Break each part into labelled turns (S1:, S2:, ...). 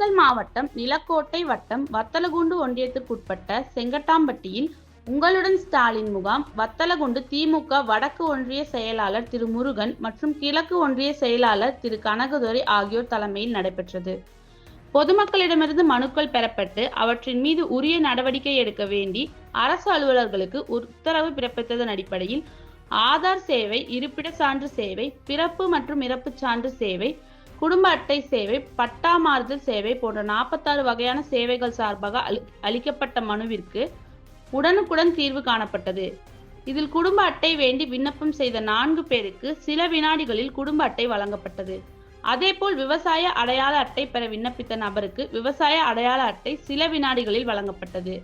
S1: திண்டுக்கல் மாவட்டம் நிலக்கோட்டை வட்டம் வத்தலகுண்டு ஒன்றியத்திற்குட்பட்ட செங்கட்டாம்பட்டியில் உங்களுடன் ஸ்டாலின் முகாம் வத்தலகுண்டு திமுக வடக்கு ஒன்றிய செயலாளர் திரு முருகன் மற்றும் கிழக்கு ஒன்றிய செயலாளர் திரு கனகதுரை ஆகியோர் தலைமையில் நடைபெற்றது. பொதுமக்களிடமிருந்து மனுக்கள் பெறப்பட்டு அவற்றின் மீது உரிய நடவடிக்கை எடுக்க வேண்டி அரசு அலுவலர்களுக்கு உத்தரவு பிறப்பித்ததன் அடிப்படையில் ஆதார் சேவை, இருப்பிட சான்று சேவை, பிறப்பு மற்றும் இறப்பு சான்று சேவை, குடும்ப அட்டை சேவை, பட்டா மாறுதல் சேவை போன்ற 46 வகையான சேவைகள் சார்பாக அளிக்கப்பட்ட மனுவிற்கு உடனுக்குடன் தீர்வு காணப்பட்டது. இதில் குடும்ப அட்டை வேண்டி விண்ணப்பம் செய்த 4 பேருக்கு சில வினாடிகளில் குடும்ப அட்டை வழங்கப்பட்டது. அதேபோல் விவசாய அடையாள அட்டை பெற விண்ணப்பித்த நபருக்கு விவசாய அடையாள அட்டை சில வினாடிகளில் வழங்கப்பட்டது.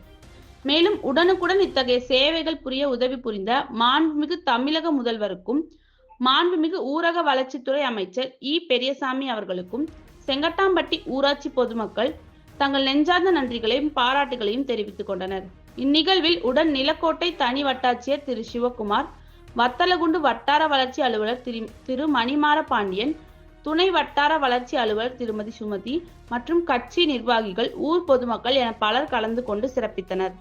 S1: மேலும் உடனுக்குடன் இத்தகைய சேவைகள் புரிய உதவி புரிந்த மாண்புமிகு தமிழக முதல்வருக்கும் மாண்புமிகு ஊரக வளர்ச்சித்துறை அமைச்சர் இ. பெரியசாமி அவர்களுக்கும் செங்கட்டாம்பட்டி ஊராட்சி பொதுமக்கள் தங்கள் நெஞ்சார்ந்த நன்றிகளையும் பாராட்டுகளையும் தெரிவித்துக் கொண்டனர். இந்நிகழ்வில் உடன் நிலக்கோட்டை தனி வட்டாட்சியர் திரு சிவகுமார், வத்தலகுண்டு வட்டார வளர்ச்சி அலுவலர் திரு மணிமார பாண்டியன், துணை வட்டார வளர்ச்சி அலுவலர் திருமதி சுமதி மற்றும் கட்சி நிர்வாகிகள், ஊர் பொதுமக்கள் என பலர் கலந்து கொண்டு சிறப்பித்தனர்.